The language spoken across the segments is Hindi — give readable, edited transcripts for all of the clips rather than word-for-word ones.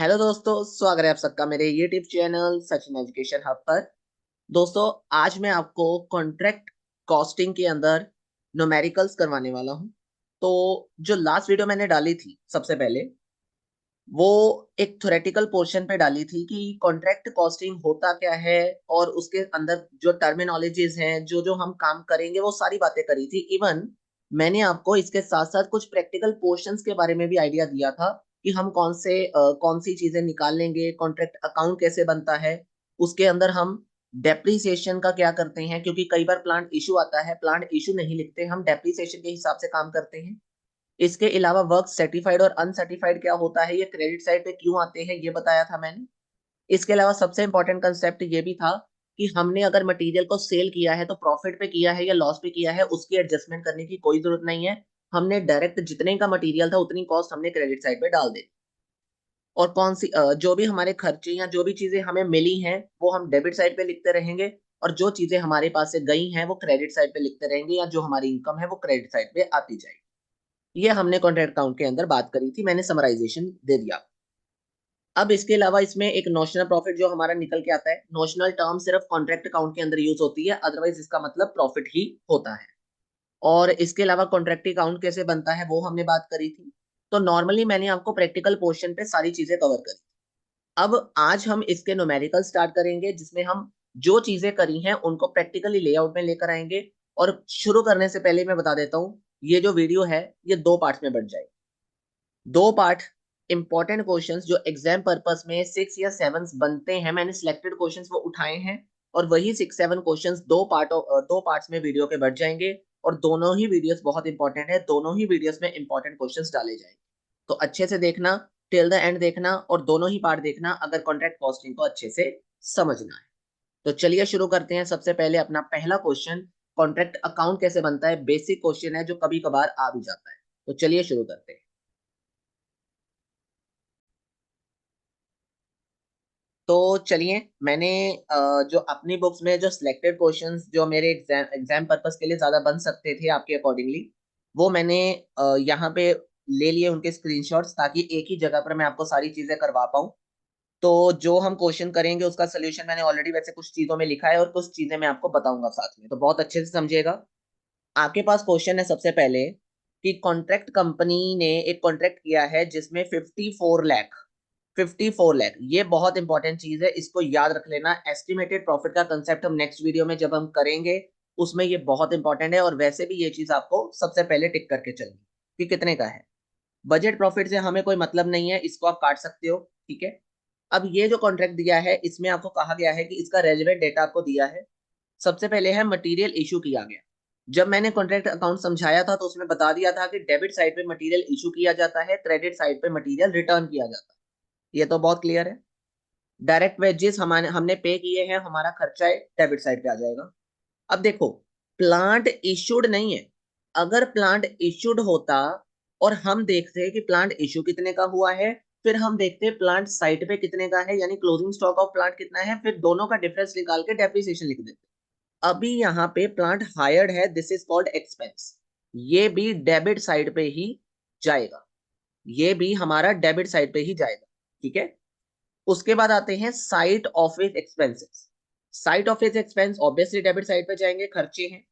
हेलो दोस्तों, स्वागत है आप सबका मेरे YouTube channel Sachin education hub पर। दोस्तों, आज मैं आपको कॉन्ट्रैक्ट कॉस्टिंग के अंदर न्यूमेरिकल्स करवाने वाला हूं। तो जो लास्ट वीडियो मैंने डाली थी सबसे पहले, वो एक थ्योरेटिकल पोर्शन पे डाली थी कि कॉन्ट्रैक्ट कॉस्टिंग होता क्या है, और उसके अंदर जो टर्मिनोलॉजीज हैं, जो जो हम काम करेंगे, वो सारी बातें करी थी। इवन मैंने आपको इसके साथ साथ कुछ प्रैक्टिकल पोर्शंस के बारे में भी आइडिया दिया था कि हम कौन सी चीजें निकाल लेंगे, कॉन्ट्रैक्ट अकाउंट कैसे बनता है, उसके अंदर हम डेप्रिसिएशन का क्या करते हैं, क्योंकि कई बार प्लांट इशू आता है, प्लांट इशू नहीं लिखते, हम डेप्रिसिएशन के हिसाब से काम करते हैं। इसके अलावा वर्क सर्टिफाइड और अनसर्टिफाइड क्या होता है, ये क्रेडिट साइड पे क्यों आते हैं, ये बताया था मैंने। इसके अलावा सबसे इंपॉर्टेंट कंसेप्ट ये भी था कि हमने अगर मटेरियल को सेल किया है तो प्रॉफिट पे किया है या लॉस पे किया है, उसकी एडजस्टमेंट करने की कोई जरूरत नहीं है। हमने डायरेक्ट जितने का मटेरियल था उतनी कॉस्ट हमने क्रेडिट साइड पे डाल दी। और जो भी हमारे खर्चे या जो भी चीजें हमें मिली हैं, वो हम डेबिट साइड पे लिखते रहेंगे। और जो चीजें हमारे पास से गई हैं वो क्रेडिट साइड पे लिखते रहेंगे, या जो हमारी इनकम है वो क्रेडिट साइड पे आती जाएगी। ये हमने कॉन्ट्रैक्ट अकाउंट के अंदर बात करी थी, मैंने समराइजेशन दे दिया। अब इसके अलावा इसमें एक नोशनल प्रॉफिट जो हमारा निकल के आता है, नोशनल टर्म सिर्फ कॉन्ट्रैक्ट अकाउंट के अंदर यूज होती है, अदरवाइज इसका मतलब प्रॉफिट ही होता है। और इसके अलावा कॉन्ट्रैक्ट अकाउंट कैसे बनता है वो हमने बात करी थी। तो नॉर्मली मैंने आपको प्रैक्टिकल पोर्शन पे सारी चीजें कवर करी। अब आज हम इसके न्यूमेरिकल स्टार्ट करेंगे, जिसमें हम जो चीजें करी हैं उनको प्रैक्टिकली लेआउट में लेकर आएंगे। और शुरू करने से पहले मैं बता देता हूँ, ये जो वीडियो है ये दो पार्ट्स में बढ़ जाएगी। दो पार्ट इंपॉर्टेंट क्वेश्चंस जो एग्जाम पर्पस में 6 या 7 बनते हैं, मैंने सिलेक्टेड क्वेश्चंस वो उठाए हैं। और वही 6 7 क्वेश्चंस दो पार्ट्स में वीडियो के बढ़ जाएंगे। और दोनों ही वीडियोस बहुत इंपॉर्टेंट है, दोनों ही वीडियोस में इंपॉर्टेंट क्वेश्चंस डाले जाएंगे। तो अच्छे से देखना, टिल द एंड देखना, और दोनों ही पार्ट देखना अगर कॉन्ट्रैक्ट कॉस्टिंग को अच्छे से समझना है। तो चलिए शुरू करते हैं। सबसे पहले अपना पहला क्वेश्चन, कॉन्ट्रैक्ट अकाउंट कैसे बनता है, बेसिक क्वेश्चन है जो कभी कभार आ भी जाता है। तो चलिए शुरू करते हैं। तो चलिए, मैंने जो अपनी बुक्स में जो सिलेक्टेड क्वेश्चंस जो मेरे एग्जाम पर्पस के लिए ज्यादा बन सकते थे आपके अकॉर्डिंगली, वो मैंने यहाँ पे ले लिए उनके स्क्रीनशॉट्स, ताकि एक ही जगह पर मैं आपको सारी चीजें करवा पाऊँ। तो जो हम क्वेश्चन करेंगे उसका सोल्यूशन मैंने ऑलरेडी वैसे कुछ चीजों में लिखा है, और कुछ चीजें मैं आपको बताऊंगा साथ में, तो बहुत अच्छे से समझिएगा। आपके पास क्वेश्चन है सबसे पहले कि कॉन्ट्रैक्ट कंपनी ने एक कॉन्ट्रैक्ट किया है जिसमें 54 लाख, 54 लाख, ये बहुत इंपॉर्टेंट चीज है, इसको याद रख लेना। एस्टिमेटेड प्रॉफिट का कंसेप्ट हम नेक्स्ट वीडियो में जब हम करेंगे, उसमें ये बहुत इंपॉर्टेंट है। और वैसे भी ये चीज आपको सबसे पहले टिक करके चलनी कि कितने का है। बजट प्रॉफिट से हमें कोई मतलब नहीं है, इसको आप काट सकते हो, ठीक है। अब ये जो कॉन्ट्रैक्ट दिया है, इसमें आपको कहा गया है कि इसका रेलिवेंट डेटा आपको दिया है। सबसे पहले है मटेरियल इशू किया गया। जब मैंने कॉन्ट्रैक्ट अकाउंट समझाया था तो उसमें बता दिया था कि डेबिट साइड पे मटेरियल इशू किया जाता है, क्रेडिट साइड पे मटेरियल रिटर्न किया जाता है। ये तो बहुत क्लियर है। डायरेक्ट वेजेस हमारे हमने पे किए हैं, हमारा खर्चा है डेबिट साइड पे आ जाएगा। अब देखो, प्लांट इशूड नहीं है। अगर प्लांट इशूड होता और हम देखते हैं कि प्लांट इशू कितने का हुआ है, फिर हम देखते हैं प्लांट साइट पे कितने का है, यानी क्लोजिंग स्टॉक ऑफ प्लांट कितना है, फिर दोनों का डिफरेंस निकाल के डेप्रिसिएशन लिख देते। अभी यहाँ पे प्लांट हायर्ड है, दिस इज कॉल्ड एक्सपेंस। ये भी डेबिट साइड पे ही जाएगा, ये भी हमारा डेबिट साइड पे ही जाएगा, ठीक है। उसके बाद आते हैं site office expenses. Site office expense obviously debit side पे जाएंगे, खर्चे हैं।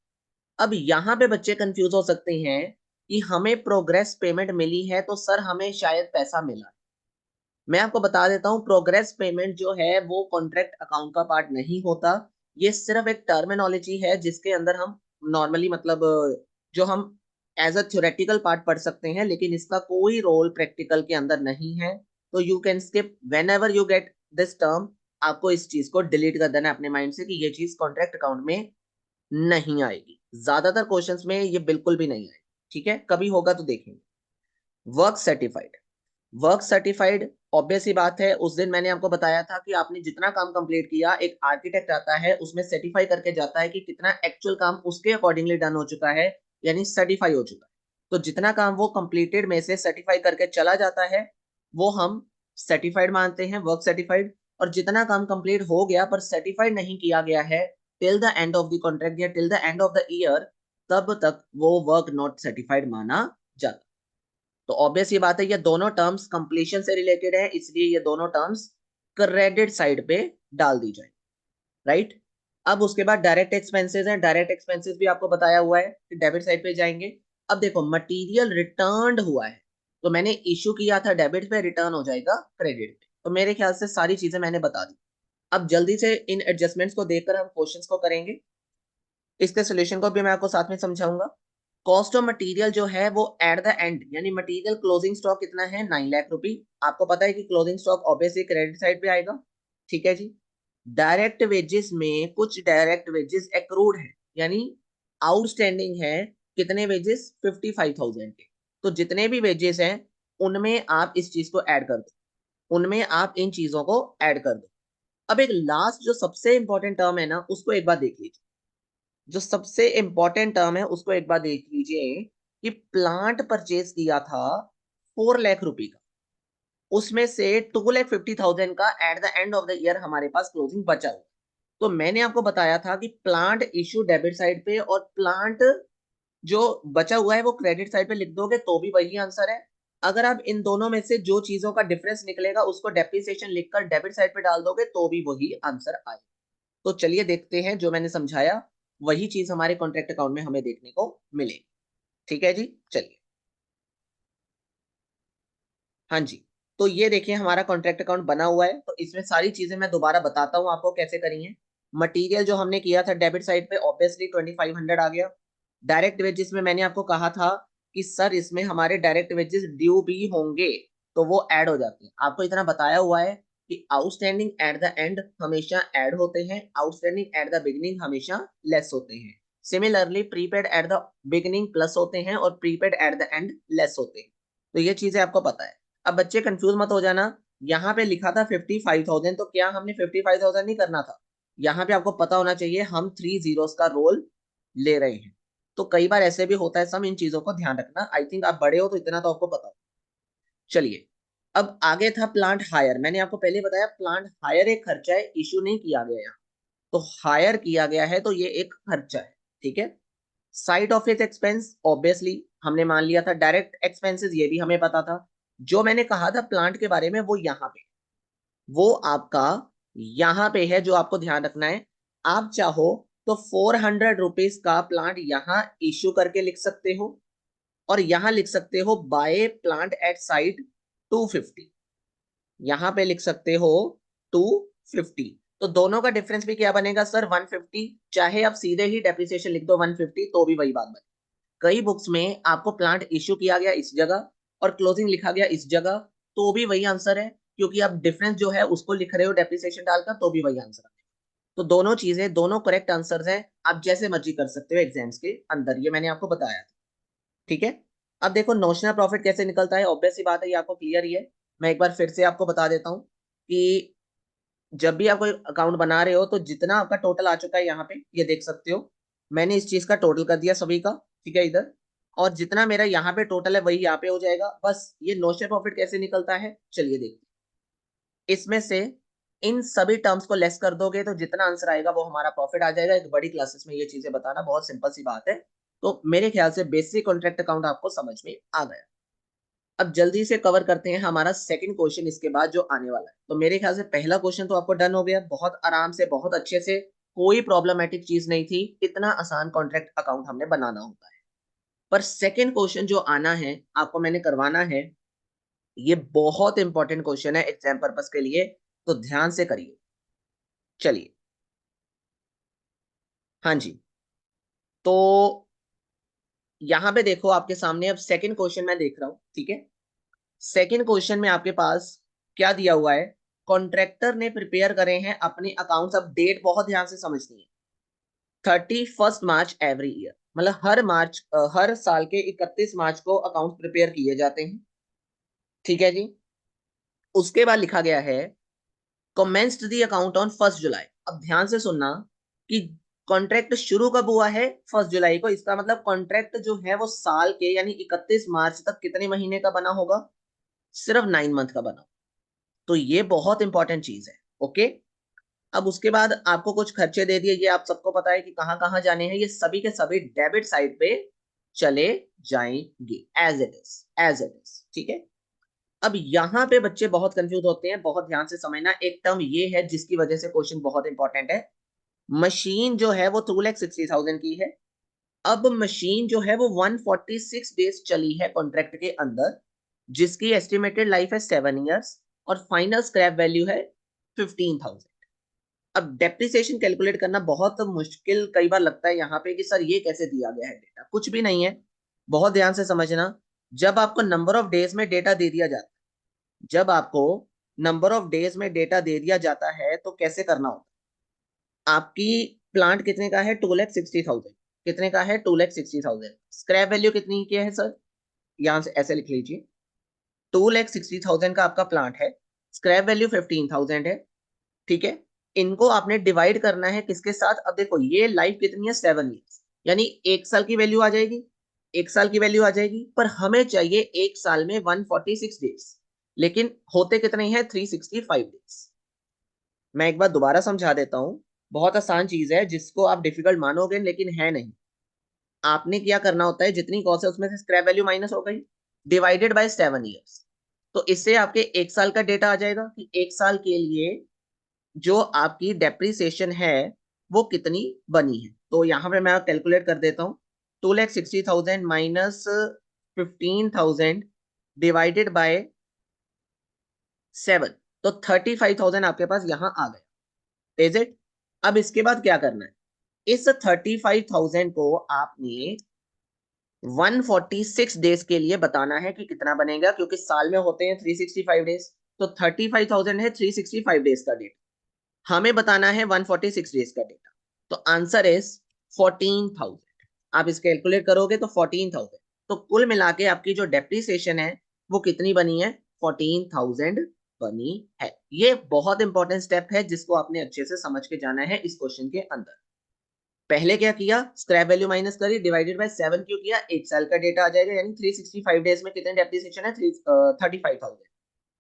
अब यहाँ पे बच्चे कंफ्यूज हो सकते हैं कि हमें प्रोग्रेस पेमेंट मिली है तो सर हमें शायद पैसा मिला। मैं आपको बता देता हूँ, प्रोग्रेस पेमेंट जो है वो कॉन्ट्रैक्ट अकाउंट का पार्ट नहीं होता। ये सिर्फ एक टर्मिनोलॉजी है जिसके अंदर हम नॉर्मली मतलब जो हम एज अ थ्योरेटिकल पार्ट पढ़ सकते हैं, लेकिन इसका कोई रोल प्रैक्टिकल के अंदर नहीं है। तो you can skip when ever you get this term. आपको इस चीज को डिलीट कर देना है अपने माइंड से कि ये चीज कॉन्ट्रैक्ट अकाउंट में नहीं आएगी। ज्यादातर क्वेश्चंस में ये बिल्कुल भी नहीं आएगी, ठीक है, कभी होगा तो देखेंगे। Work certified, work certified obvious ही बात है, उस दिन मैंने आपको बताया था कि आपने जितना काम कंप्लीट किया, एक आर्किटेक्ट आता है उसमें सर्टिफाई करके जाता है कि कितना एक्चुअल काम उसके अकॉर्डिंगली डन हो चुका है, यानी सर्टिफाई हो चुका है। तो जितना काम वो कंप्लीटेड में से सर्टिफाई करके चला जाता है, वो हम सर्टिफाइड मानते हैं, वर्क सर्टिफाइड। और जितना काम कंप्लीट हो गया पर सर्टिफाइड नहीं किया गया है till the end of the contract या till the end of the year, तब तक वो वर्क नॉट सर्टिफाइड माना जाता। तो ऑब्वियस ये बात है, ये दोनों टर्म्स कंप्लीशन से रिलेटेड है, इसलिए ये दोनों टर्म्स क्रेडिट साइड पे डाल दी जाए, राइट। अब उसके बाद डायरेक्ट एक्सपेंसेस हैं, डायरेक्ट एक्सपेंसेस भी आपको बताया हुआ है कि डेबिट साइड पे जाएंगे। अब देखो मटेरियल रिटर्न्ड हुआ है, तो मैंने इशू किया था डेबिट पे, रिटर्न हो जाएगा क्रेडिट पे। तो मेरे ख्याल से सारी चीजें मैंने बता दी। अब जल्दी से इन एडजस्टमेंट्स को देखकर हम क्वेश्चंस को करेंगे, इसके सोल्यूशन को भी मैं आपको साथ में समझाऊंगा। कॉस्ट ऑफ मटेरियल जो है वो एट द एंड, यानी मटेरियल क्लोजिंग स्टॉक कितना है, 9 लाख रुपी। आपको पता है कि closing stock obviously credit side पे आएगा, ठीक है जी। डायरेक्ट वेजेस में कुछ डायरेक्ट वेजेस एक्रूड है, यानी आउटस्टैंडिंग है, कितने वेजेस, 55,000 के। तो जितने भी वेजेस हैं उनमें आप इस चीज को ऐड कर दो, उनमें आप इन चीजों को ऐड कर दो। अब एक लास्ट जो सबसे इंपॉर्टेंट टर्म है ना, उसको एक बार देख लीजिए। जो सबसे इंपॉर्टेंट टर्म है उसको एक बार देख लीजिए कि प्लांट परचेज किया था 4 लाख रुपए का, उसमें से 2,50,000 का at the end of the year हमारे पास क्लोजिंग बचा हुआ। तो मैंने आपको बताया था कि प्लांट इशू डेबिट साइड पे और प्लांट जो बचा हुआ है वो क्रेडिट साइड पे लिख दोगे तो भी वही आंसर है। अगर आप इन दोनों में से जो चीजों का डिफरेंस निकलेगा उसको डेप्रिसिएशन लिखकर डेबिट साइड पे डाल दोगे तो भी वही आंसर आए। तो चलिए देखते हैं, जो मैंने समझाया वही चीज हमारे कॉन्ट्रैक्ट अकाउंट में हमें देखने को मिलेगी। ठीक है जी, चलिए। हाँ जी, तो ये देखिए हमारा कॉन्ट्रैक्ट अकाउंट बना हुआ है। तो इसमें सारी चीजें मैं दोबारा बताता हूँ आपको कैसे करी है। मटेरियल जो हमने किया था डेबिट साइड पे, ऑब्वियसली 2500 आ गया। डायरेक्ट वेजेस में मैंने आपको कहा था कि सर इसमें हमारे डायरेक्ट वेजेस ड्यू भी होंगे, तो वो ऐड हो जाते हैं। आपको इतना बताया हुआ है कि आउटस्टैंडिंग एट द एंड हमेशा ऐड होते हैं, आउटस्टैंडिंग एट द बिगिनिंग हमेशा लेस होते हैं। Similarly prepaid at the beginning plus होते हैं और prepaid at the end less होते हैं। तो ये चीजें आपको पता है। अब बच्चे कंफ्यूज मत हो जाना, यहाँ पे लिखा था 55,000, तो क्या हमने 55,000 नहीं करना था। यहाँ पे आपको पता होना चाहिए हम 3 zeros का रोल ले रहे हैं। तो कई बार ऐसे भी होता है, सब इन चीजों को ध्यान रखना। आई थिंक आप बड़े हो तो इतना तो आपको पता हो। चलिए, अब आगे था प्लांट हायर। मैंने आपको पहले बताया प्लांट हायर एक खर्चा है, इशू नहीं किया गया यहाँ। तो हायर किया गया है तो ये एक खर्चा है, ठीक है। साइट ऑफिस एक्सपेंस ऑब्वियसली हमने मान लिया था। डायरेक्ट एक्सपेंसेस ये भी हमें पता था। जो मैंने कहा था प्लांट के बारे में वो यहाँ पे, वो आपका यहाँ पे है, जो आपको ध्यान रखना है। आप चाहो तो 400 रुपीज का प्लांट यहाँ इश्यू करके लिख सकते हो, और यहाँ लिख सकते हो बाय प्लांट एट साइट 250, यहाँ पे लिख सकते हो 250। तो दोनों का डिफरेंस भी क्या बनेगा सर, 150। चाहे आप सीधे ही डेप्रिसिएशन लिख दो 150 तो भी वही बात बने। कई बुक्स में आपको प्लांट इश्यू किया गया इस जगह और क्लोजिंग लिखा गया इस जगह, तो भी वही आंसर है, क्योंकि आप डिफरेंस जो है उसको लिख रहे हो डेप्रिसिएशन डालकर, तो भी वही आंसर है। तो दोनों चीजें, दोनों करेक्ट आंसर्स हैं। आप जैसे मर्जी कर सकते हो एग्जाम्स के अंदर, ये मैंने आपको बताया था, ठीक है। अब देखो नोशनल प्रॉफिट कैसे निकलता है, ऑब्वियस सी बात है, ये आपको क्लियर ही है। मैं एक बार फिर से आपको बता देता हूँ कि जब भी आप कोई अकाउंट बना रहे हो तो जितना आपका टोटल आ चुका है यहाँ पे ये देख सकते हो। मैंने इस चीज का टोटल कर दिया सभी का, ठीक है इधर। और जितना मेरा यहाँ पे टोटल है वही यहाँ पे हो जाएगा। बस ये नोशनल प्रॉफिट कैसे निकलता है चलिए देखते हैं। इसमें से इन सभी टर्म्स को लेस कर दोगे तो जितना आंसर आएगा वो हमारा प्रॉफिट आ जाएगा। एक बड़ी क्लासेस में ये चीजें बताना बहुत सिंपल सी बात है। तो मेरे ख्याल से बेसिक कॉन्ट्रैक्ट अकाउंट आपको समझ में आ गया। अब जल्दी से कवर करते हैं हमारा सेकंड क्वेश्चन इसके बाद जो आने वाला है। तो मेरे ख्याल से पहला क्वेश्चन तो आपको डन हो गया, बहुत आराम से, बहुत अच्छे से, कोई प्रॉब्लमेटिक चीज नहीं थी। इतना आसान कॉन्ट्रैक्ट अकाउंट हमने बनाना होता है। पर सेकंड क्वेश्चन जो आना है आपको मैंने करवाना है, ये बहुत इंपॉर्टेंट क्वेश्चन है एग्जाम पर्पस के लिए, तो ध्यान से करिए। चलिए, हाँ जी, तो यहाँ पे देखो आपके सामने अब सेकंड क्वेश्चन मैं देख रहा हूँ, ठीक है। सेकंड क्वेश्चन में आपके पास क्या दिया हुआ है, कॉन्ट्रैक्टर ने प्रिपेयर करे हैं अपने अकाउंट्स। अब डेट बहुत ध्यान से समझनी है। 31 मार्च एवरी ईयर, मतलब हर साल के 31 मार्च को अकाउंट प्रिपेयर किए जाते हैं, ठीक है जी। उसके बाद लिखा गया है कमेंस्ड द अकाउंट ऑन 1 जुलाई। अब ध्यान से सुनना कि कॉन्ट्रैक्ट शुरू कब हुआ है, 1 जुलाई को। इसका मतलब कॉन्ट्रैक्ट जो है वो साल के यानी 31 मार्च तक कितने महीने का बना होगा, सिर्फ 9 मंथ का बना। तो ये बहुत इंपॉर्टेंट चीज है, ओके। अब उसके बाद आपको कुछ खर्चे दे दिए, ये आप सबको पता है कि कहाँ कहाँ जाने हैं। ये सभी के सभी डेबिट साइड पे चले जाएंगे, as it is, as it is. ठीक है। अब यहाँ पे बच्चे बहुत कंफ्यूज होते हैं, बहुत ध्यान से समझना। एक टर्म ये है जिसकी वजह से क्वेश्चन बहुत इंपॉर्टेंट है। मशीन जो है वो 2,60,000 की है। अब मशीन जो है वो 146 डेज चली है कॉन्ट्रैक्ट के अंदर, जिसकी एस्टिमेटेड लाइफ है 7 ईयर्स और फाइनल स्क्रैप वैल्यू है 15,000। अब डेप्रिसिएशन कैलकुलेट करना बहुत मुश्किल कई बार लगता है यहाँ पे कि सर ये कैसे दिया गया है डेटा। कुछ भी नहीं है, बहुत ध्यान से समझना। जब आपको नंबर ऑफ डेज में डेटा दे दिया जाता है, जब आपको नंबर ऑफ डेज में डेटा दे दिया जाता है तो कैसे करना होता है। आपकी प्लांट कितने का है, 2,60,000। कितने का है, 2,60,000। स्क्रैप वैल्यू कितनी की है सर, यहां से ऐसे लिख लीजिए, 2,60,000 का आपका प्लांट है, स्क्रैप वैल्यू 15,000 है। ठीक है, इनको आपने डिवाइड करना है किसके साथ। अब देखो ये लाइफ कितनी है, 7 ईयर्स, यानी 1 साल की वैल्यू आ जाएगी। 1 साल की वैल्यू आ जाएगी, पर हमें चाहिए 1 साल में 146 डेज, लेकिन होते कितने हैं, 365 डेज। मैं एक बार दोबारा समझा देता हूं, बहुत आसान चीज है जिसको आप डिफिकल्ट मानोगे लेकिन है नहीं। आपने क्या करना होता है, जितनी कॉस्ट है उसमें से स्क्रैप वैल्यू माइनस हो गई, डिवाइडेड बाय 7 ईयर्स। तो इससे आपके 1 साल का डेटा आ जाएगा कि 1 साल के लिए जो आपकी डेप्रिसिएशन है वो कितनी बनी है। तो यहाँ पे मैं कैलकुलेट कर देता हूँ, 2,60,000 माइनस 15,000 डिवाइडेड बाय 7, तो 35,000 आपके पास यहाँ आ गया। Is it. अब इसके बाद क्या करना है, इस 35,000 को आपने 146 डेज के लिए बताना है कि कितना बनेगा, क्योंकि साल में होते हैं 365 डेज। तो 35,000 है 365 डेज का डेटा, हमें बताना है 146 डेज का डेटा। तो आंसर इज 14,000। आप इस कैलकुलेट करोगे तो 14,000। तो कुल मिला के आपकी जो डेप्रिसिएशन है वो कितनी बनी है, 14,000 बनी है। ये बहुत इंपॉर्टेंट स्टेप है जिसको आपने अच्छे से समझ के जाना है इस क्वेश्चन के अंदर। पहले क्या किया, स्क्रैप वैल्यू माइनस करी, डिवाइडेड बाय 7 क्यों किया, 1 साल का डेटा आ जाएगा, यानी 365 डेज में कितने डेप्रिसिएशन है, 35,000।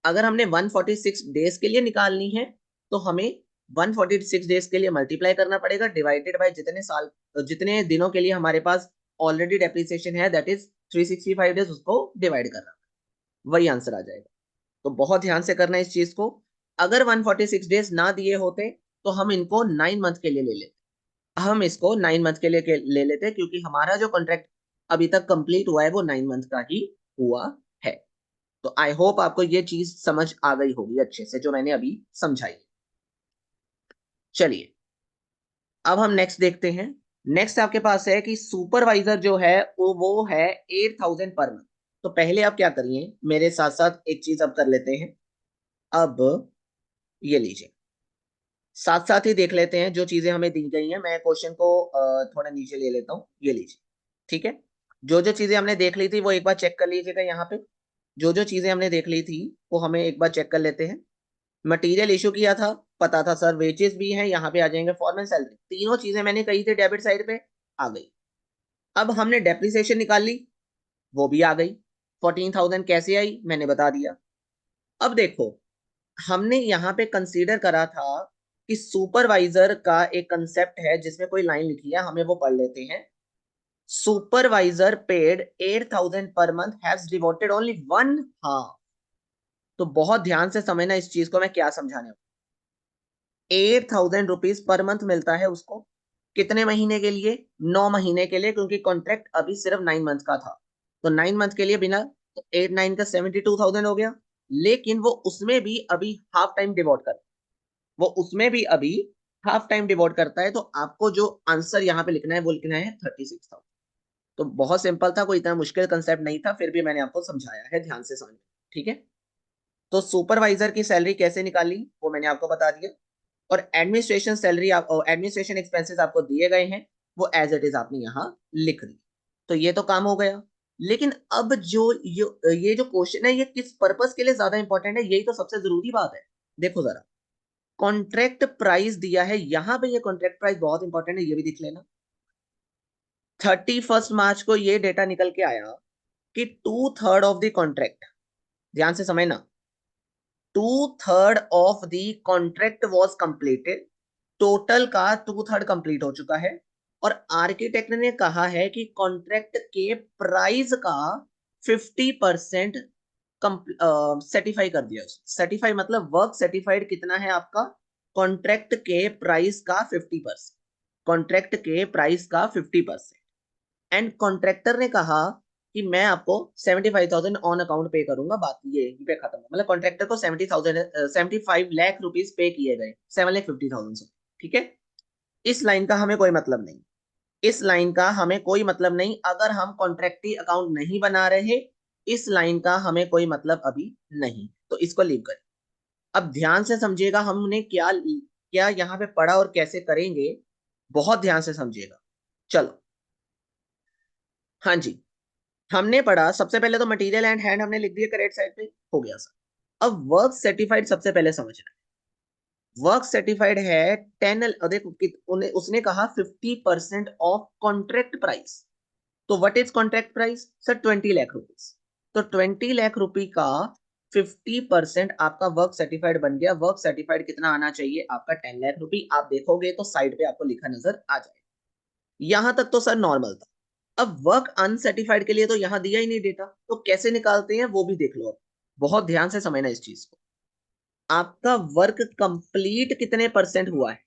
अगर हमने 146 डेज के लिए निकालनी है तो हमें 146 डेज के लिए मल्टीप्लाई करना पड़ेगा, डिवाइडेड बाय जितने साल, जितने दिनों के लिए हमारे पास ऑलरेडी डेप्रिसिएशन है, दैट इज 365 डेज, उसको डिवाइड करना, वही आंसर आ जाएगा। तो बहुत ध्यान से करना इस चीज को। अगर 146 डेज ना दिए होते तो हम इनको 9 मंथ के लिए ले लेते, हम इसको 9 मंथ के लिए ले लेते, क्योंकि हमारा जो कॉन्ट्रैक्ट अभी तक कंप्लीट हुआ है वो 9 मंथ का ही हुआ है। तो आई होप आपको ये चीज समझ आ गई होगी अच्छे से जो मैंने अभी समझाई। चलिए अब हम नेक्स्ट देखते हैं। नेक्स्ट आपके पास है कि सुपरवाइजर जो है वो है 8,000 पर मंथ। तो पहले आप क्या करिए, मेरे साथ साथ एक चीज अब कर लेते हैं। अब ये लीजिए, साथ साथ ही देख लेते हैं जो चीजें हमें दी गई हैं। मैं क्वेश्चन को थोड़ा नीचे ले लेता हूँ, ये लीजिए। ठीक है, जो जो चीजें हमने देख ली थी वो एक बार चेक कर लीजिएगा। यहाँ पे जो जो चीजें हमने देख ली थी वो हमें एक बार चेक कर लेते हैं। मटेरियल इशू किया था, पता था सर, वेजेस भी हैं, यहाँ पे आ जाएंगे फॉर्मल सैलरी, तीनों चीजें मैंने कही थी डेबिट साइड पे, आ गई। अब हमने डेप्रिसिएशन निकाल ली, वो भी आ गई। 14,000 कैसे आई मैंने बता दिया। अब देखो, हमने यहाँ पे कंसीडर करा था कि सुपरवाइजर का एक कंसेप्ट है जिसमें कोई लाइन लिखी है, हमें वो पढ़ लेते हैं। Supervisor paid 8,000 per month has devoted only 1/2। तो बहुत ध्यान से समझना इस चीज को, मैं क्या समझाने वाला। 8,000 रुपीज पर मंथ मिलता है उसको, कितने महीने के लिए, 9 महीने के लिए, क्योंकि कॉन्ट्रैक्ट अभी सिर्फ 9 मंथ का था। तो 9 मंथ के लिए बिना, तो 8 9 का 72,000 हो गया। लेकिन वो उसमें भी अभी हाफ टाइम डिवोट कर, वो उसमें भी अभी हाफ टाइम डिवोट करता है। तो आपको जो आंसर यहाँ पे लिखना है वो लिखना है 36,000। तो बहुत सिंपल था, कोई इतना मुश्किल कंसेप्ट नहीं था, फिर भी मैंने आपको समझाया है, ध्यान से समझ। ठीक है, तो सुपरवाइजर की सैलरी कैसे निकाली वो मैंने आपको बता दिया। और एडमिनिस्ट्रेशन सैलरी, आप एडमिनिस्ट्रेशन एक्सपेंसेस आपको दिए गए हैं, वो एज इट इज आपने यहाँ लिख दी। तो ये तो काम हो गया। लेकिन अब जो ये जो क्वेश्चन है ये किस पर्पस के लिए ज्यादा इंपॉर्टेंट है, यही तो सबसे जरूरी बात है। देखो जरा, कॉन्ट्रैक्ट प्राइस दिया है यहाँ पे, ये कॉन्ट्रैक्ट प्राइस बहुत इंपॉर्टेंट है, ये भी देख लेना। 31 मार्च को ये डेटा निकल के आया कि 2/3 ऑफ द कॉन्ट्रैक्ट, ध्यान से समझना, 2/3 of the contract was completed. Total का 2/3 कंप्लीट हो चुका है। और आर्किटेक्ट ने कहा है कि कॉन्ट्रैक्ट के प्राइस का 50% सर्टिफाई कर दिया। सर्टिफाई मतलब वर्क सर्टिफाइड कितना है आपका, कॉन्ट्रैक्ट के प्राइस का 50%, कॉन्ट्रैक्ट के प्राइस का 50%। एंड कॉन्ट्रैक्टर ने कहा कि मैं आपको 75,000 ऑन अकाउंट पे करूंगा, बात ये यहीं पे खत्म। मतलब कॉन्ट्रैक्टर को 75 लाख रुपीज पे किए गए, 7,50,000 से। ठीक है, इस लाइन का हमें कोई मतलब नहीं, इस लाइन का हमें कोई मतलब नहीं, अगर हम कॉन्ट्रैक्टी अकाउंट नहीं बना रहे, इस लाइन का हमें कोई मतलब अभी नहीं, तो इसको लीव करें। अब ध्यान से समझिएगा हमने क्या क्या यहाँ पे पढ़ा और कैसे करेंगे, बहुत ध्यान से समझिएगा। चलो, हाँ जी, हमने पढ़ा सबसे पहले तो मटेरियल एंड हैंड हमने लिख दिया करेक्ट साइड पे, हो गया सर। अब वर्क सर्टिफाइड सबसे पहले समझना है। वर्क सर्टिफाइड है 10, देखो उसने कहा 50% ऑफ कॉन्ट्रैक्ट प्राइस। तो what is contract price sir, 20 lakh rupees. तो 20 लाख रुपी का 50% आपका वर्क सर्टिफाइड बन गया। वर्क सर्टिफाइड कितना आना चाहिए आपका, 10 लाख रुपी। आप देखोगे तो साइड पे आपको लिखा नजर आ जाएगा। यहां तक तो सर नॉर्मल था। अब वर्क अनसर्टिफाइड के लिए तो यहां दिया ही नहीं डेटा, तो कैसे निकालते हैं वो भी देख लो। अब बहुत ध्यान से समझना इस चीज को। आपका वर्क कंप्लीट कितने परसेंट हुआ है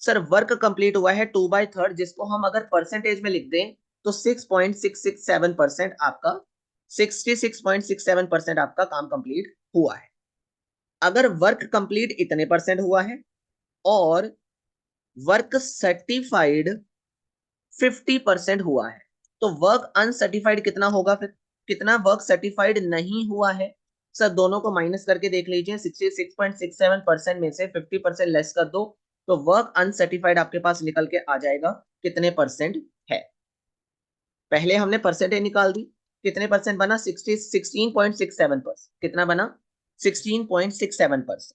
सर, वर्क कंप्लीट हुआ है 2/3, जिसको हम अगर परसेंटेज में लिख दें तो 6.667% आपका, 66.67% आपका काम कंप्लीट हुआ है। अगर वर्क कंप्लीट इतने परसेंट हुआ है और वर्क सर्टिफाइड 50% हुआ है, तो वर्क अनसर्टिफाइड कितना होगा फिर, कितना वर्क सर्टिफाइड नहीं हुआ है सर, दोनों को माइनस करके देख लीजिए। 66.67% में से 50% लेस कर दो, तो वर्क अनसर्टिफाइड आपके पास निकल के आ जाएगा कितने परसेंट है। पहले हमने परसेंटेज निकाल दी, कितने परसेंट बना, 16.67%। कितना बना, 16.67%।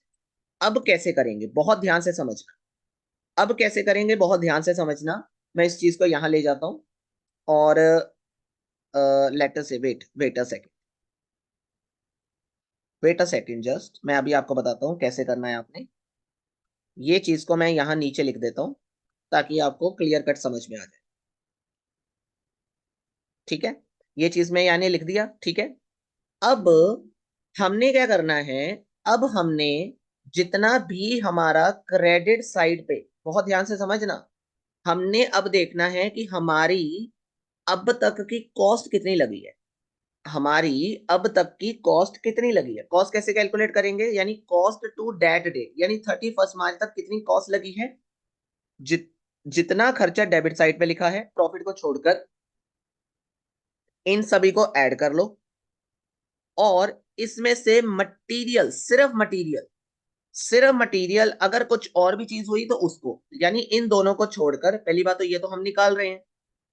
अब कैसे करेंगे बहुत ध्यान से समझना, अब कैसे करेंगे बहुत ध्यान से समझना। मैं इस चीज को यहां ले जाता हूं और लेटर से wait a second, wait a second just, मैं अभी आपको बताता हूँ कैसे करना है आपने। ये चीज को मैं यहाँ नीचे लिख देता हूँ ताकि आपको क्लियर कट समझ में आ जाए। ठीक है, ये चीज मैं यानी लिख दिया। ठीक है, अब हमने क्या करना है, अब हमने जितना भी हमारा क्रेडिट साइड पे, बहुत ध्यान से समझना, हमने अब देखना है कि हमारी अब तक की कॉस्ट कितनी लगी है। हमारी अब तक की कॉस्ट कितनी लगी है, कॉस्ट कैसे कैलकुलेट करेंगे, यानी कॉस्ट टू डेट डे, यानी 31 मार्च तक कितनी कॉस्ट लगी है। जितना खर्चा डेबिट साइड पे लिखा है प्रॉफिट को छोड़कर, इन सभी को ऐड कर लो, और इसमें से मटेरियल, सिर्फ मटेरियल, अगर कुछ और भी चीज हुई तो उसको, यानी इन दोनों को छोड़कर, पहली बात तो ये तो हम निकाल रहे हैं,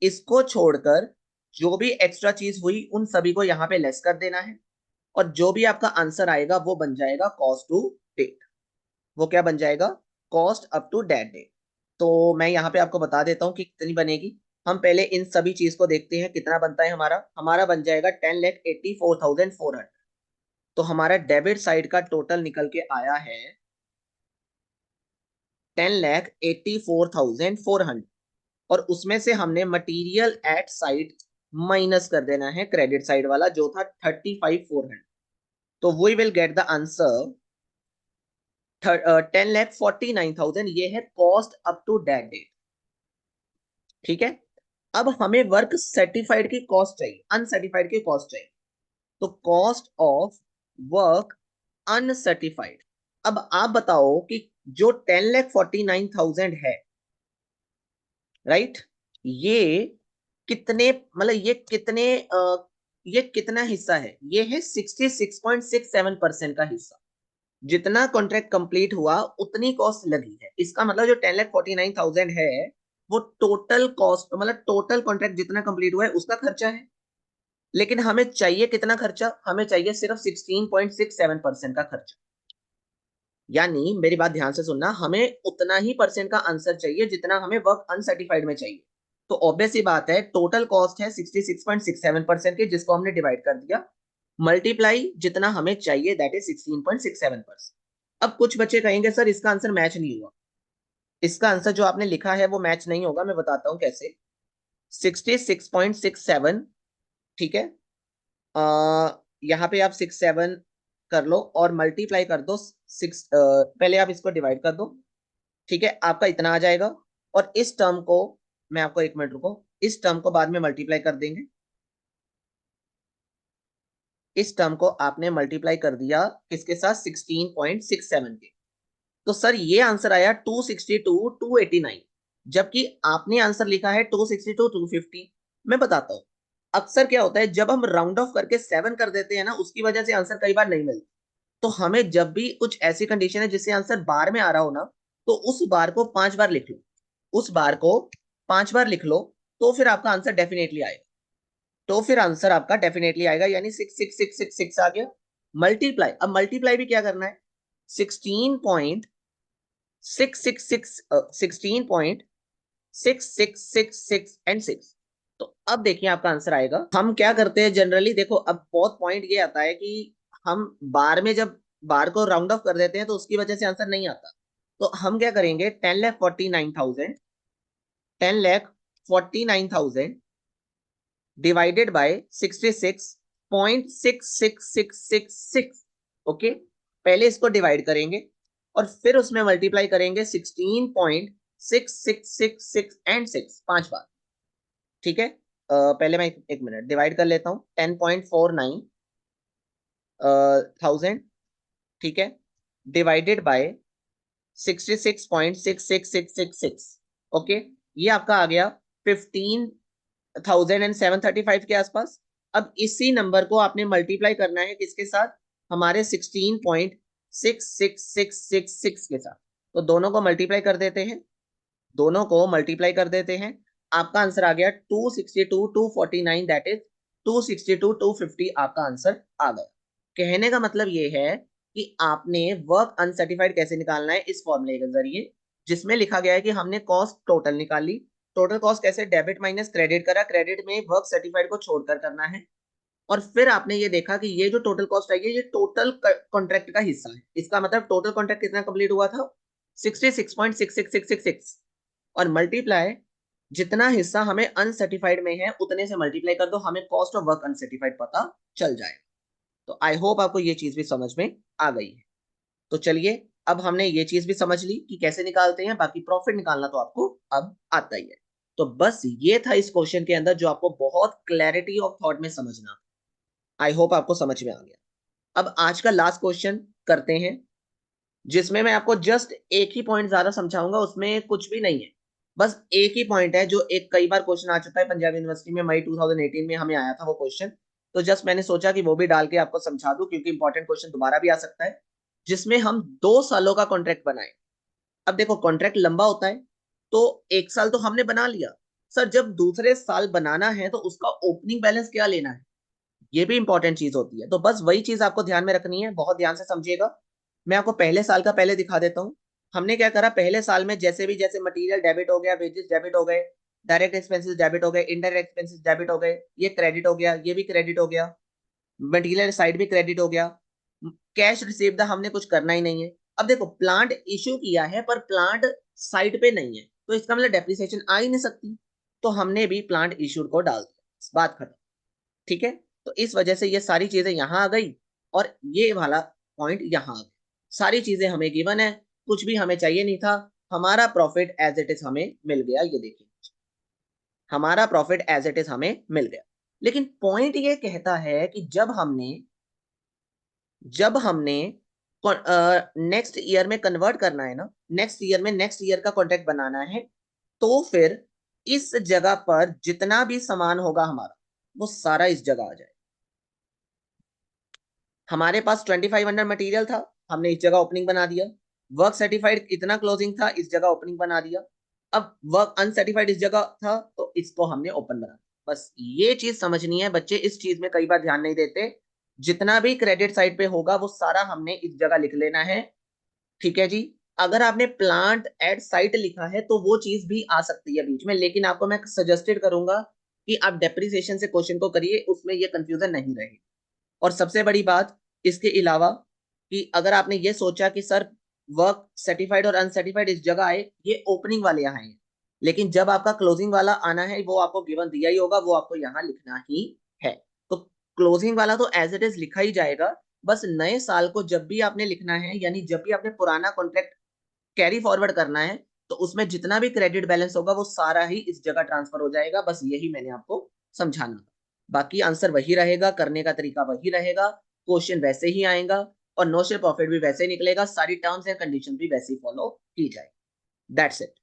इसको छोड़कर जो भी एक्स्ट्रा चीज हुई उन सभी को यहाँ पे लेस कर देना है, और जो भी आपका आंसर आएगा वो बन जाएगा कॉस्ट टू डेट। वो क्या बन जाएगा, cost up to date date. तो मैं यहाँ पे आपको बता देता हूँ कि कितनी बनेगी। हम पहले इन सभी चीज को देखते हैं कितना बनता है हमारा। हमारा बन जाएगा 10,84,400। तो हमारा डेबिट साइड का टोटल निकल के आया है 10,84,400, और उसमें से हमने मटीरियल एट साइड माइनस कर देना है क्रेडिट साइड वाला जो था 35,400। तो we will get the answer 10,49,000। ये है cost up to date date. ठीक है, अब हमें वर्क सर्टिफाइड की कॉस्ट चाहिए, अनसर्टिफाइड की कॉस्ट चाहिए। तो कॉस्ट ऑफ वर्क अनसर्टिफाइड। अब आप बताओ कि जो 10,49,000 है, राइट, ये कितने, मतलब ये कितना हिस्सा है, ये है 66.67% का हिस्सा। जितना कॉन्ट्रैक्ट कंप्लीट हुआ उतनी कॉस्ट लगी है, इसका मतलब जो 10,49,000 है वो टोटल कॉस्ट, मतलब टोटल कॉन्ट्रैक्ट जितना कंप्लीट हुआ है उसका खर्चा है। लेकिन हमें चाहिए कितना खर्चा, हमें चाहिए सिर्फ 16.67% का खर्चा। यानी मेरी बात ध्यान से सुनना, हमें उतना ही परसेंट का आंसर चाहिए जितना हमें वर्क अनसर्टिफाइड में चाहिए। तो ऑब्वियस ही बात है, टोटल कॉस्ट है 66.67% की, जिसको हमने डिवाइड कर दिया, मल्टीप्लाई जितना हमें चाहिए, दैट इज 16.67%। अब कुछ बच्चे कहेंगे सर इसका आंसर मैच नहीं हुआ। इसका आंसर जो आपने लिखा है वो मैच नहीं होगा, मैं बताता हूं कैसे। 66.67, ठीक है, यहाँ पे आप 6 7 कर लो और मल्टीप्लाई कर दो 6, पहले आप इसको डिवाइड कर दो, ठीक है, आपका इतना आ जाएगा। और इस टर्म को, मैं आपको 1 मिनट रुको, इस टर्म को बाद में मल्टीप्लाई कर देंगे। इस टर्म को आपने मल्टीप्लाई कर दिया किसके साथ, 16.67 के। तो सर ये आंसर आया 262 289, जबकि आपने आंसर लिखा है 262 250। मैं बताता हूँ, अक्सर क्या होता है जब हम राउंड ऑफ करके 7 कर देते हैं ना, उसकी वजह से आंसर कई बार नहीं मिलता। तो हमें जब भी कुछ ऐसी कंडीशन है जिससे आंसर बार में आ रहा हो ना, तो उस बार को 5 बार लिख लो, उस बार को 5 बार लिख लो, तो फिर आपका आंसर डेफिनेटली आएगा। तो फिर आंसर आपका डेफिनेटली आएगा, यानी 66666 आ गया। मल्टीप्लाई, अब मल्टीप्लाई भी क्या करना है, 16.666 16.6666 एंड 6। तो अब देखिए आपका आंसर आएगा। हम क्या करते हैं जनरली, देखो अब बहुत पॉइंट ये आता है कि हम बार में जब बार को राउंड ऑफ कर देते हैं तो उसकी वजह से आंसर नहीं आता। तो हम क्या करेंगे, 10,49,000 डिवाइडेड बाय 66.66666। ओके, पहले इसको डिवाइड करेंगे और फिर उसमें मल्टीप्लाई करेंगे 16.6666 एंड 6 5 बार, ठीक है। पहले मैं 1 मिनट डिवाइड कर लेता हूँ, 10,49,000, ठीक है, डिवाइडेड बाय 66.66666। ओके, ये आपका आ गया 15,735 के आसपास। अब इसी नंबर को आपने मल्टीप्लाई करना है किसके साथ, हमारे 16.66666 के साथ। तो दोनों को मल्टीप्लाई कर देते हैं, दोनों को मल्टीप्लाई कर देते हैं, आपका आंसर आ गया 262 249, दैट इज 262 250 आपका आंसर आ गया। कहने का मतलब ये है कि आपने वर्क अनसर्टिफाइड कैसे निकालना है, इस फॉर्मूले के जरिए, जिसमें लिखा गया है कि हमने कॉस्ट टोटल निकाली। टोटल कॉस्ट कैसे, डेबिट माइनस क्रेडिट करा, क्रेडिट में वर्क सर्टिफाइड को छोड़कर करना है। और फिर आपने ये देखा कि ये जो टोटल कॉस्ट आई है ये टोटल कॉन्ट्रैक्ट का हिस्सा है, इसका मतलब टोटल कॉन्ट्रैक्ट कितना कंप्लीट हुआ था, 66.66666। और मल्टीप्लाई, जितना हिस्सा हमें अनसर्टिफाइड में है उतने से मल्टीप्लाई कर दो, हमें कॉस्ट ऑफ वर्क अनसर्टिफाइड पता चल जाए। तो आई होप आपको ये चीज भी समझ में आ गई है। तो चलिए, अब हमने ये चीज भी समझ ली कि कैसे निकालते हैं, बाकी प्रॉफिट निकालना तो आपको अब आता ही है। तो बस ये था इस क्वेश्चन के अंदर जो आपको बहुत क्लैरिटी ऑफ थॉट में समझना। आई होप आपको समझ में आ गया। अब आज का लास्ट क्वेश्चन करते हैं, जिसमें मैं आपको जस्ट एक ही पॉइंट ज्यादा समझाऊंगा, उसमें कुछ भी नहीं है, बस एक ही पॉइंट है जो एक कई बार क्वेश्चन आ चुका है पंजाब यूनिवर्सिटी में, मई 2018 में हमें आया था वो क्वेश्चन। तो जस्ट मैंने सोचा कि वो भी डाल के आपको समझा दूं, क्योंकि इंपॉर्टेंट क्वेश्चन दोबारा भी आ सकता है, जिसमें हम 2 सालों का कॉन्ट्रैक्ट बनाए। अब देखो कॉन्ट्रैक्ट लंबा होता है, तो 1 साल तो हमने बना लिया, सर जब दूसरे साल बनाना है तो उसका ओपनिंग बैलेंस क्या लेना है, ये भी इंपॉर्टेंट चीज होती है। तो बस वही चीज आपको ध्यान में रखनी है, बहुत ध्यान से समझिएगा। मैं आपको पहले साल का पहले दिखा देता हूँ। हमने क्या करा, पहले साल में जैसे मटेरियल डेबिट हो गया, वेजेस डेबिट हो गए, डायरेक्ट एक्सपेंसेस डेबिट हो गए, इनडायरेक्ट एक्सपेंसेस डेबिट हो गए, ये क्रेडिट हो गया, ये भी क्रेडिट हो गया, मटेरियल साइड भी क्रेडिट हो गया। कैश रिसीव्ड हमने कुछ करना ही नहीं है। अब देखो प्लांट इश्यू किया है पर प्लांट साइट पे नहीं है, तो इसका मतलब डेप्रिसिएशन आ ही नहीं सकती, तो हमने भी प्लांट इश्यूड को डाल दिया, बात खत्म, ठीक है। तो इस वजह से ये सारी चीजें यहां आ गई और ये वाला पॉइंट यहां आ गया। सारी चीजें हमें गिवन है, कुछ भी हमें चाहिए नहीं था, हमारा प्रॉफिट एज इट इज हमें मिल गया। ये देखिए हमारा प्रॉफिट एज इट इज हमें मिल गया। लेकिन पॉइंट ये कहता है कि जब हमने नेक्स्ट ईयर में कन्वर्ट करना है ना, नेक्स्ट ईयर में नेक्स्ट ईयर का कॉन्ट्रैक्ट बनाना है, तो फिर इस जगह पर जितना भी सामान होगा हमारा, वो सारा इस जगह आ जाए। हमारे पास 2500 मटेरियल था, हमने इस जगह ओपनिंग बना दिया। वर्क सर्टिफाइड इतना क्लोजिंग था, इस जगह ओपनिंग बना दिया। अब वर्क अनसर्टिफाइड इस जगह था, तो इसको हमने ओपन बना दिया। बस ये चीज समझनी है बच्चे, इस चीज में कई बार ध्यान नहीं देते। जितना भी क्रेडिट साइड पे होगा वो सारा हमने इस जगह लिख लेना है, ठीक है जी। अगर आपने प्लांट एट साइट लिखा है तो वो चीज भी आ सकती है बीच में, लेकिन आपको मैं सजेस्टेड करूंगा कि आप डेप्रिसिएशन से क्वेश्चन को करिए, उसमें ये कंफ्यूजन नहीं रहेगी। और सबसे बड़ी बात इसके अलावा, कि अगर आपने ये सोचा कि सर वर्क सर्टिफाइड और अनसर्टिफाइड इस जगह आए, ये ओपनिंग वाले यहाँ आए, लेकिन जब आपका क्लोजिंग वाला आना है वो आपको गिवन दिया ही होगा, वो आपको यहाँ लिखना ही है। तो क्लोजिंग वाला तो एज इट इज लिखा ही जाएगा। बस नए साल को जब भी आपने लिखना है, यानी जब भी आपने पुराना कॉन्ट्रैक्ट कैरी फॉरवर्ड करना है, तो उसमें जितना भी क्रेडिट बैलेंस होगा वो सारा ही इस जगह ट्रांसफर हो जाएगा। बस यही मैंने आपको समझाना था। बाकी आंसर वही रहेगा, करने का तरीका वही रहेगा, क्वेश्चन वैसे ही आएगा और नो शेयर प्रॉफिट भी वैसे ही निकलेगा, सारी टर्म्स एंड कंडीशन भी वैसे ही फॉलो की जाए। That's it.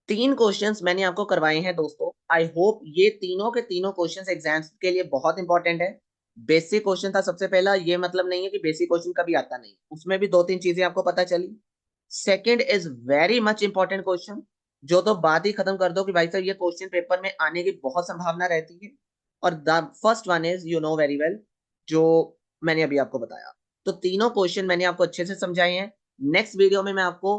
3 क्वेश्चंस मैंने आपको करवाए हैं दोस्तों। आई होप ये तीनों के तीनों क्वेश्चंस एग्जाम्स के लिए बहुत इंपॉर्टेंट है। बेसिक क्वेश्चन था सबसे पहला, ये मतलब नहीं है कि बेसिक क्वेश्चन कभी आता नहीं, उसमें भी 2-3 चीजें आपको पता चली। Second is very much important question, जो तो बात ही खत्म कर दो कि भाई साहब ये क्वेश्चन पेपर में आने की बहुत संभावना रहती है। और the first one is you know very well, जो मैंने अभी आपको बताया। तो तीनों क्वेश्चन मैंने आपको अच्छे से समझाए हैं। नेक्स्ट वीडियो में मैं आपको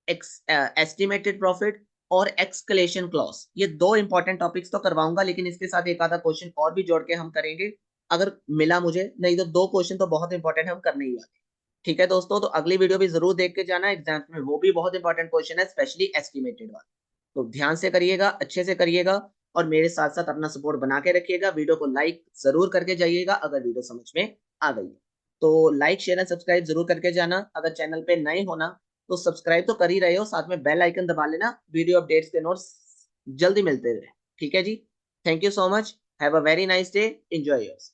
एस्टिमेटेड प्रॉफिट और एक्सक्लेशन क्लॉज, ये 2 इंपॉर्टेंट टॉपिक्स तो करवाऊंगा, लेकिन इसके साथ एक आधा क्वेश्चन और भी जोड़ के हम करेंगे अगर मिला मुझे, नहीं तो 2 क्वेश्चन तो बहुत इंपॉर्टेंट है, हम करने ही वाले हैं। ठीक है दोस्तों, तो अगली वीडियो भी जरूर देख के जाना एग्जाम्स में, वो भी बहुत इंपॉर्टेंट क्वेश्चन है, स्पेशली एस्टिमेटेड वाला। तो ध्यान से करिएगा, अच्छे से करिएगा, और मेरे साथ साथ अपना सपोर्ट बना के रखिएगा। वीडियो को लाइक जरूर करके जाइएगा अगर वीडियो समझ में आ गई है। तो लाइक शेयर एंड सब्सक्राइब जरूर करके जाना। अगर चैनल पे नए होना तो सब्सक्राइब तो कर ही रहे हो, साथ में बेल आइकन दबा लेना, वीडियो अपडेट्स के नोट्स जल्दी मिलते रहे। ठीक है जी, thank you so much, have a very nice day, enjoy yours.